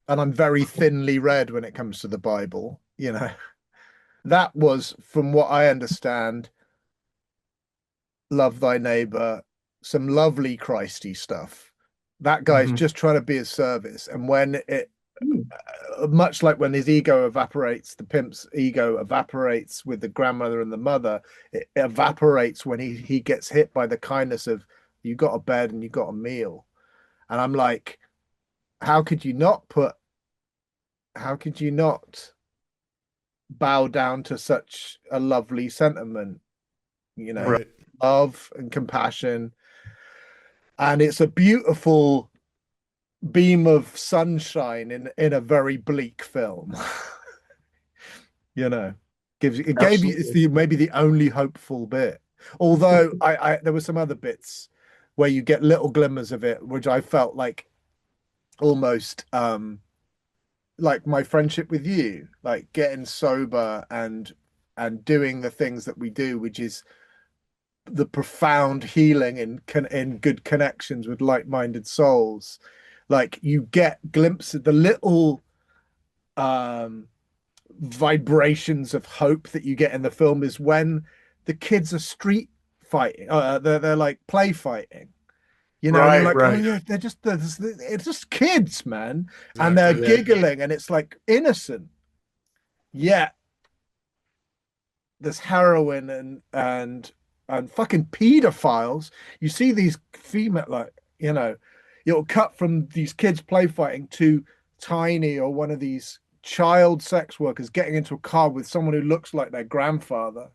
and I'm very thinly read when it comes to the Bible, that was, from what I understand, love thy neighbor, some lovely Christy stuff. That guy's just trying to be of service. And when much like when his ego evaporates, the pimp's ego evaporates with the grandmother and the mother, it evaporates when he gets hit by the kindness of, you got a bed and you got a meal. And I'm like, how could you not bow down to such a lovely sentiment? Right. Love and compassion. And it's a beautiful beam of sunshine in a very bleak film. Gave you, it's maybe the only hopeful bit. Although I there were some other bits where you get little glimmers of it, which I felt like almost like my friendship with you, like getting sober and doing the things that we do, which is the profound healing in good connections with like-minded souls. Like, you get glimpses, the little vibrations of hope that you get in the film is when the kids are street fighting, they're like play fighting, Right, and you're like, right. oh yeah, it's just kids, man. And they're giggling and it's like innocent, yet there's heroin and fucking pedophiles. You see these female, like, you'll cut from these kids play fighting to Tiny or one of these child sex workers getting into a car with someone who looks like their grandfather.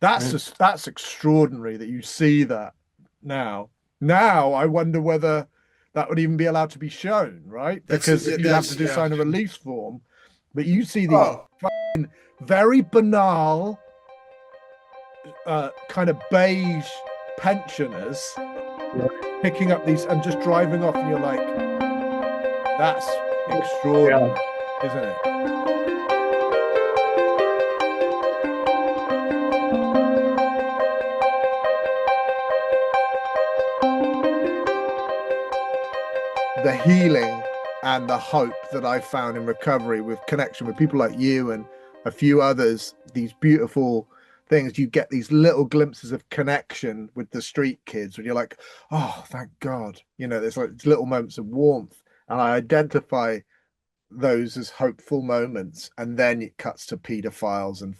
That's extraordinary that you see that now. Now I wonder whether that would even be allowed to be shown, right? Because you have to do sign of release form. But you see these fucking very banal kind of beige pensioners picking up these and just driving off, and you're like, that's extraordinary, isn't it? The healing and the hope that I found in recovery, with connection with people like you and a few others, these beautiful things, you get these little glimpses of connection with the street kids when you're like, oh, thank God. There's like little moments of warmth, and I identify those as hopeful moments, and then it cuts to pedophiles and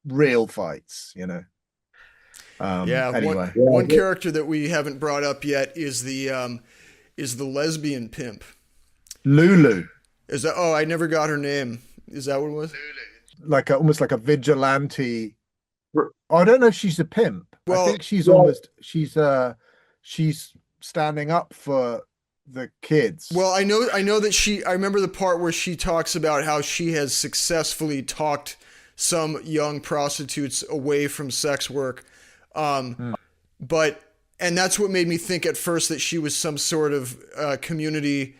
real fights, you know. Yeah. Anyway, One character that we haven't brought up yet is the lesbian pimp. Lulu, Is that? Oh, I never got her name. Is that what it was? like almost like a vigilante. I don't know if she's a pimp. Well, I think she's standing up for the kids. Well, I know that I remember the part where she talks about how she has successfully talked some young prostitutes away from sex work. But that's what made me think at first that she was some sort of community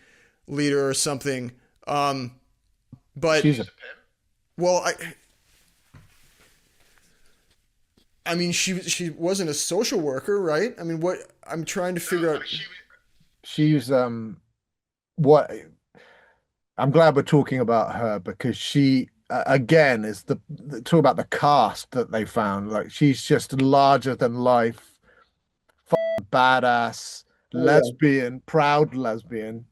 leader or something. But She's a pimp. Well, I mean, she wasn't a social worker, right? I mean, what I'm trying to figure out. She's what I'm glad we're talking about her, because she again is the talk about the cast that they found. Like, she's just larger than life, badass, lesbian, proud lesbian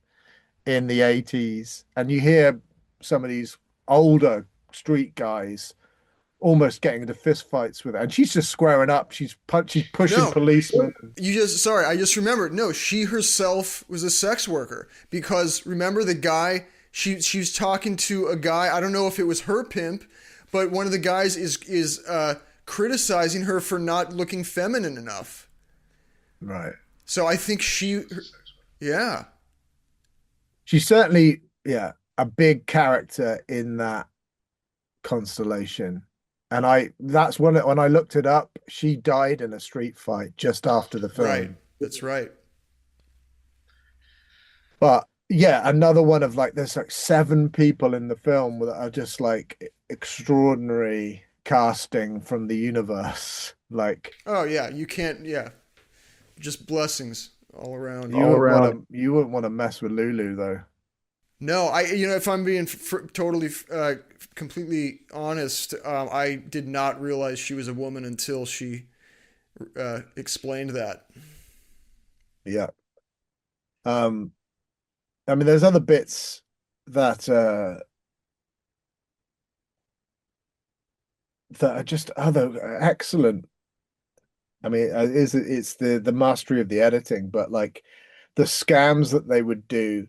in the 80s. And you hear some of these older street guys almost getting into fist fights with her, and she's just squaring up. She's pushing policemen. I just remembered. No, she herself was a sex worker, because remember the guy, she was talking to a guy. I don't know if it was her pimp, but one of the guys is criticizing her for not looking feminine enough. Right. So I think she's certainly a big character in that constellation. And that's when I looked it up, she died in a street fight just after the film. Right. That's right. But yeah, another one of like, there's like 7 people in the film that are just like extraordinary casting from the universe. Like, oh yeah, you can't. Yeah, just blessings all around. You wouldn't want to mess with Lulu though. No, if I'm being totally, completely honest, I did not realize she was a woman until she explained that. Yeah. I mean, there's other bits that are just other excellent. I mean, it's the mastery of the editing, but like the scams that they would do,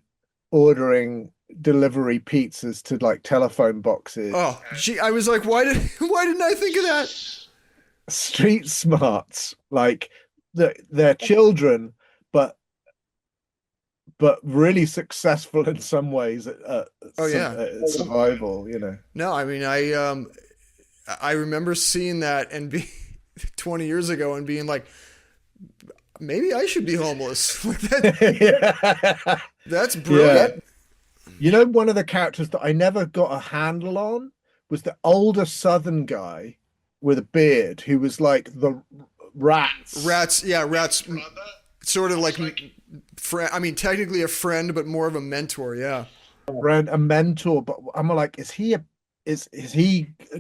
ordering delivery pizzas to like telephone boxes. Oh, gee, I was like, why didn't I think of that? Street smarts, like they're children, but really successful in some ways at survival. You know. No, I mean, I remember seeing that and be 20 years ago and being like, maybe I should be homeless. That's brilliant. Yeah. You know, one of the characters that I never got a handle on was the older Southern guy with a beard who was like the Rats. Rats, sort of like friend. I mean, technically a friend, but more of a mentor. Yeah, a mentor. But I'm like, is he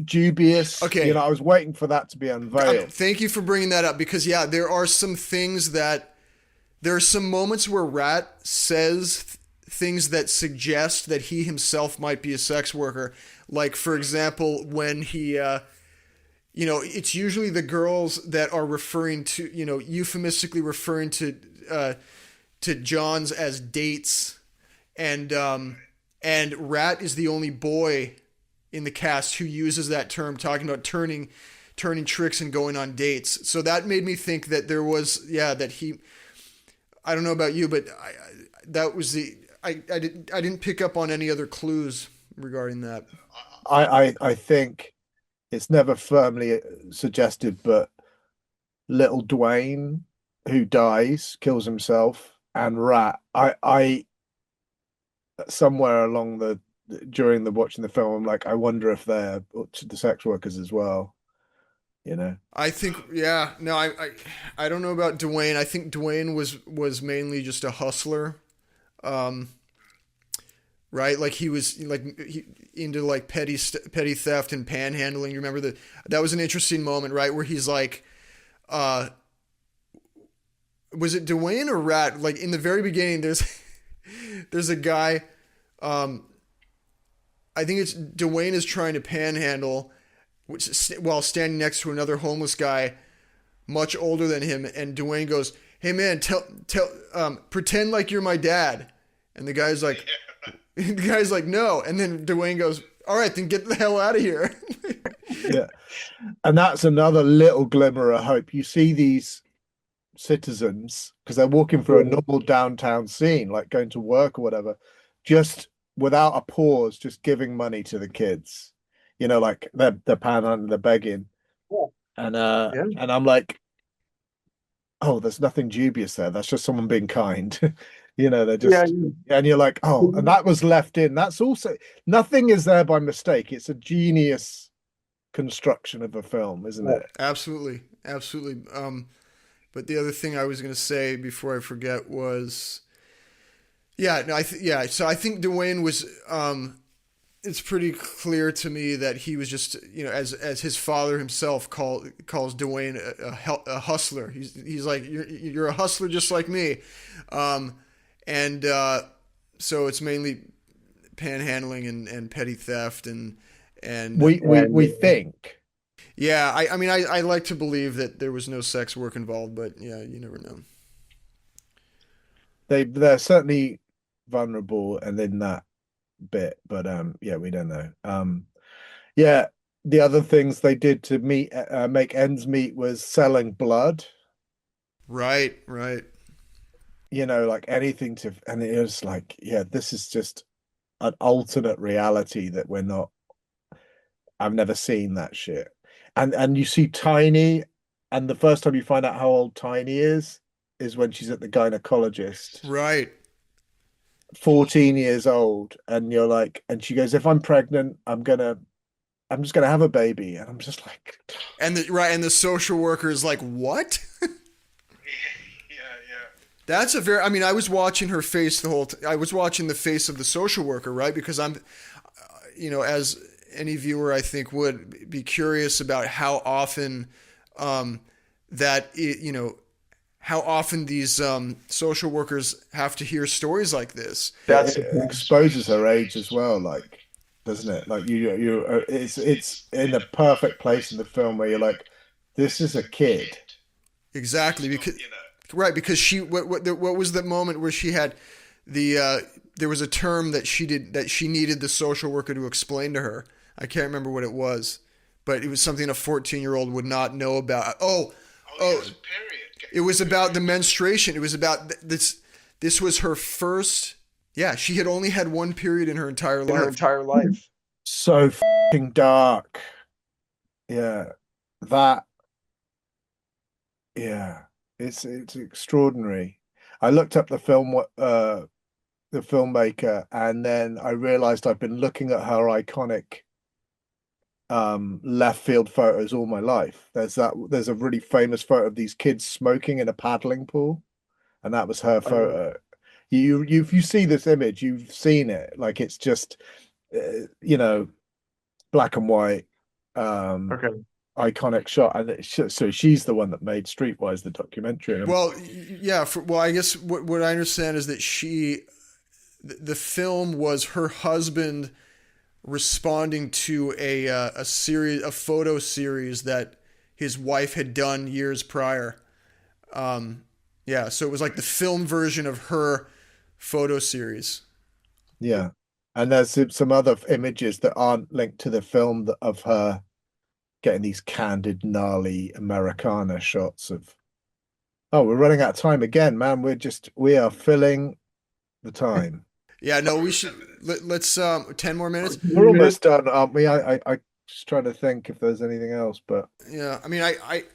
dubious? Okay, I was waiting for that to be unveiled. Thank you for bringing that up, because there are some things there are some moments where Rat says things that suggest that he himself might be a sex worker. Like, for example, when he, it's usually the girls that are referring to, euphemistically referring to Johns as dates, and Rat is the only boy in the cast who uses that term, talking about turning tricks and going on dates. So that made me think that there was, that he, I don't know about you, but I didn't pick up on any other clues regarding that. I think it's never firmly suggested, but little Dwayne, who dies, kills himself, and Rat, I somewhere along during watching the film, I'm like, I wonder if they're the sex workers as well. I think, I don't know about Dwayne. I think Dwayne was mainly just a hustler. Right? Like he was into like petty theft and panhandling. You remember that was an interesting moment, right? Where he's like, was it Dwayne or Rat? Like in the very beginning, there's a guy, I think it's Dwayne is trying to panhandle, while standing next to another homeless guy, much older than him, and Dwayne goes, "Hey man, pretend like you're my dad," and the guy's like, "No," and then Dwayne goes, "All right, then get the hell out of here." Yeah, and that's another little glimmer of hope. You see these citizens, because they're walking through a normal downtown scene, like going to work or whatever, just without a pause, just giving money to the kids. Like they're panhandling, they're begging, and and I'm like, oh, there's nothing dubious there. That's just someone being kind. They're just, and you're like, oh, and that was left in. That's also, nothing is there by mistake. It's a genius construction of a film, isn't it? Absolutely. But the other thing I was going to say before I forget was, so I think Dwayne was, it's pretty clear to me that he was just, as his father himself calls Dwayne a hustler. He's like, you're a hustler just like me. So it's mainly panhandling and petty theft and we think. Yeah, I like to believe that there was no sex work involved, but yeah, you never know. They're certainly vulnerable and in that bit, but we don't know. The other things they did to make ends meet was selling blood. Right. Like anything and it was like, this is just an alternate reality that I've never seen that shit. And you see Tiny, and the first time you find out how old Tiny is when she's at the gynecologist. Right. 14 years old, and you're like, and she goes, if I'm pregnant, I'm just gonna have a baby. And I'm just like, and the social worker is like, what? Yeah. That's I was watching her face I was watching the face of the social worker, right? Because I'm, as any viewer I think would be curious about how often how often these social workers have to hear stories like this. It exposes her age as well, like, doesn't it? Like it's in a perfect place in the film where you're like, this is a kid. Exactly, because she what was the moment where she had there was a term that she needed the social worker to explain to her. I can't remember what it was, but it was something a 14-year-old would not know about. Oh, it was about the menstruation. It was about this. This was her first. Yeah, she had only had one period in her entire life. So fucking dark. Yeah, that. Yeah, it's extraordinary. I looked up the filmmaker, and then I realized I've been looking at her iconic left field photos all my life. There's a really famous photo of these kids smoking in a paddling pool, and that was her photo. If you see this image, you've seen it. Like, it's just black and white, iconic shot, and so she's the one that made Streetwise, the documentary. Well, yeah. I guess what I understand is that the film was her husband responding to a photo series that his wife had done years prior. So it was like the film version of her photo series. Yeah, and there's some other images that aren't linked to the film of her getting these candid, gnarly Americana shots of. Oh, we're running out of time again, man. We are filling the time. Yeah, no, we should. Let's 10 more minutes. We're almost done, aren't we? I just trying to think if there's anything else, but yeah, I mean,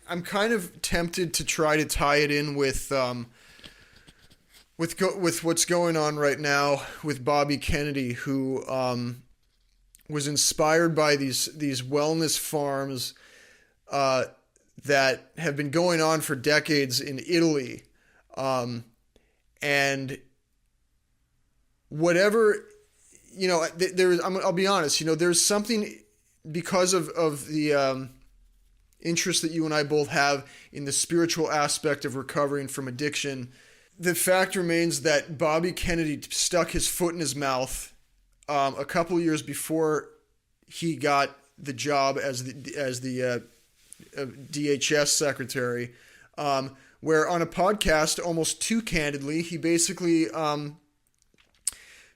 I'm kind of tempted to try to tie it in with what's going on right now with Bobby Kennedy, who was inspired by these wellness farms that have been going on for decades in Italy, and whatever, I'll be honest, there's something, because of the interest that you and I both have in the spiritual aspect of recovering from addiction. The fact remains that Bobby Kennedy stuck his foot in his mouth a couple of years before he got the job as the DHS secretary, where on a podcast, almost too candidly, he basically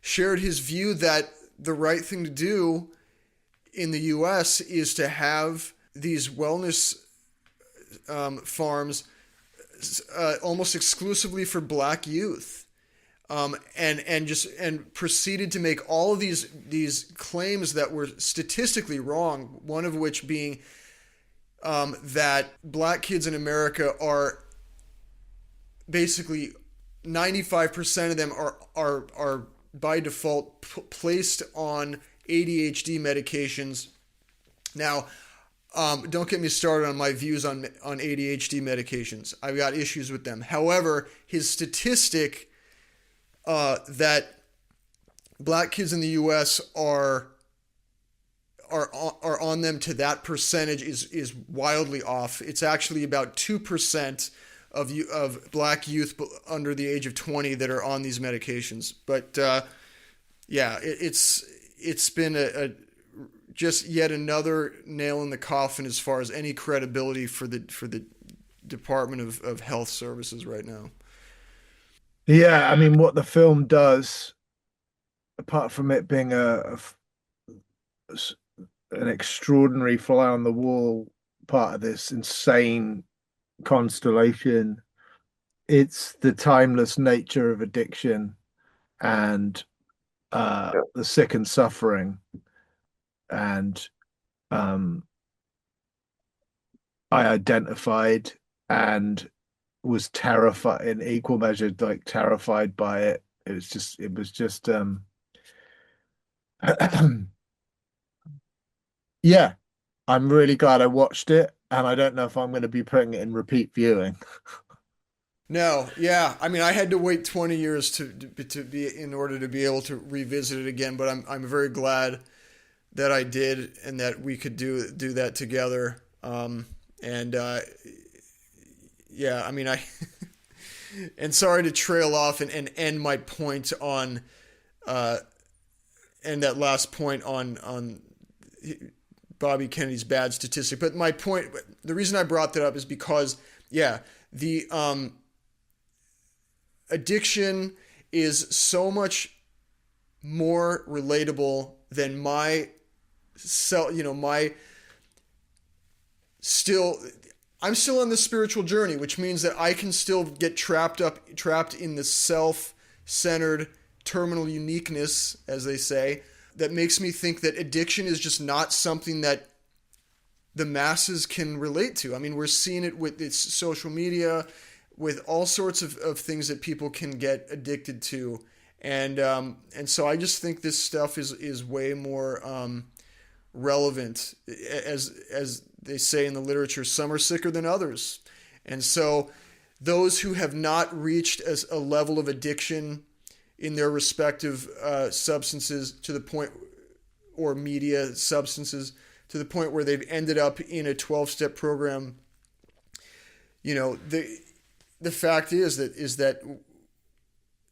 shared his view that the right thing to do in the U.S. is to have these wellness farms almost exclusively for black youth, and proceeded to make all of these claims that were statistically wrong. One of which being that black kids in America are basically 95% of them are by default placed on ADHD medications. Now, don't get me started on my views on ADHD medications. I've got issues with them. However, his statistic that black kids in the U.S. are on them to that percentage is wildly off. It's actually about 2% of black youth under the age of 20 that are on these medications. But yeah, it's been a just yet another nail in the coffin as far as any credibility for the Department of Health Services right now. Yeah, I mean, what the film does, apart from it being an extraordinary fly on the wall part of this insane constellation, it's the timeless nature of addiction and the sick and suffering. And I identified and was terrified in equal measure, like terrified by it. It was just yeah, I'm really glad I watched it, and I don't know if I'm going to be putting it in repeat viewing. No, yeah. I mean, I had to wait 20 years to be in order to be able to revisit it again, but I'm very glad that I did and that we could do that together. Yeah, I mean, and sorry to trail off and end my point on and that last point on Bobby Kennedy's bad statistic. But my point, the reason I brought that up is because, yeah, the addiction is so much more relatable than my I'm still on the spiritual journey, which means that I can still get trapped in the self-centered terminal uniqueness, as they say, that makes me think that addiction is just not something that the masses can relate to. I mean, we're seeing it with its social media, with all sorts of things that people can get addicted to. And so I just think this stuff is way more relevant. As they say in the literature, some are sicker than others. And so those who have not reached a level of addiction in their respective substances to the point, or media substances, to the point where they've ended up in a 12-step program, the fact is that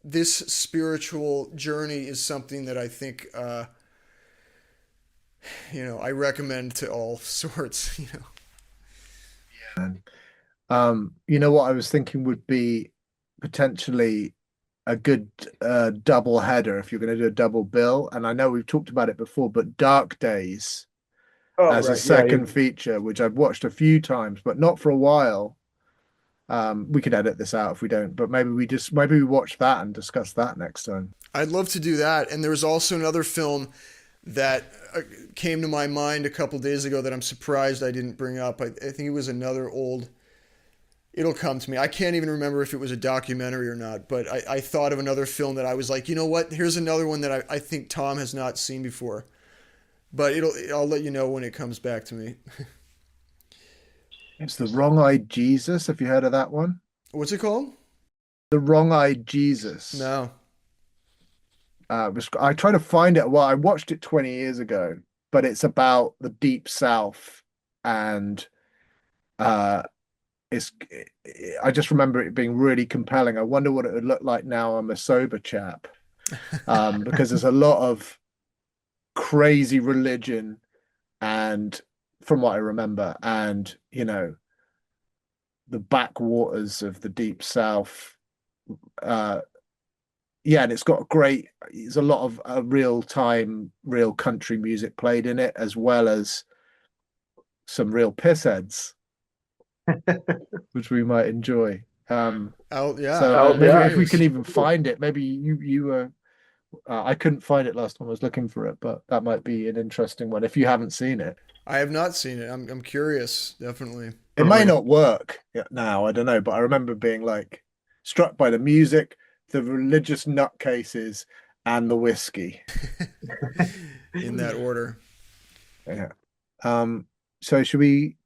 this spiritual journey is something that I think, I recommend to all sorts, Yeah. What I was thinking would be potentially a good double header if you're going to do a double bill. And I know we've talked about it before, but Dark Days as a second feature, which I've watched a few times, but not for a while. We could edit this out if we don't, but maybe we watch that and discuss that next time. I'd love to do that. And there was also another film that came to my mind a couple days ago that I'm surprised I didn't bring up. I think it was another old. It'll come to me. I can't even remember if it was a documentary or not, but I thought of another film that I was like, you know what? Here's another one that I think Tom has not seen before. But I'll let you know when it comes back to me. It's The Wrong-Eyed Jesus. Have you heard of that one? What's it called? The Wrong-Eyed Jesus. No. I tried to find it. Well, I watched it 20 years ago, but it's about the Deep South, and I just remember it being really compelling. I wonder what it would look like now I'm a sober chap, because there's a lot of crazy religion, and from what I remember, and the backwaters of the deep south. Yeah, and it's got there's a lot of real country music played in it, as well as some real pissheads, which we might enjoy. Yeah. So maybe yeah. if we can even find it, maybe you I couldn't find it last time I was looking for it, but that might be an interesting one if you haven't seen it. I have not seen it. I'm curious, definitely. It may not work now, I don't know, but I remember being like struck by the music, the religious nutcases, and the whiskey. In that order. Yeah. So should we?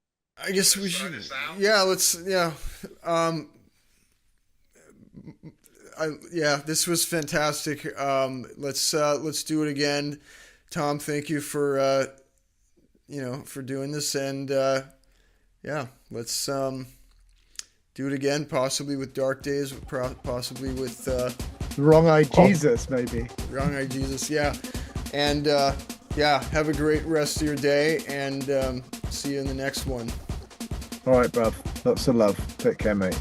I guess we should. Yeah, let's. Yeah. This was fantastic. Let's do it again. Tom, thank you for for doing this, and let's do it again, possibly with Dark Days, possibly with Wrong Eye Jesus, maybe. Wrong Eye Jesus, yeah. And have a great rest of your day, and see you in the next one. All right, bruv. Lots of love. Take care, mate.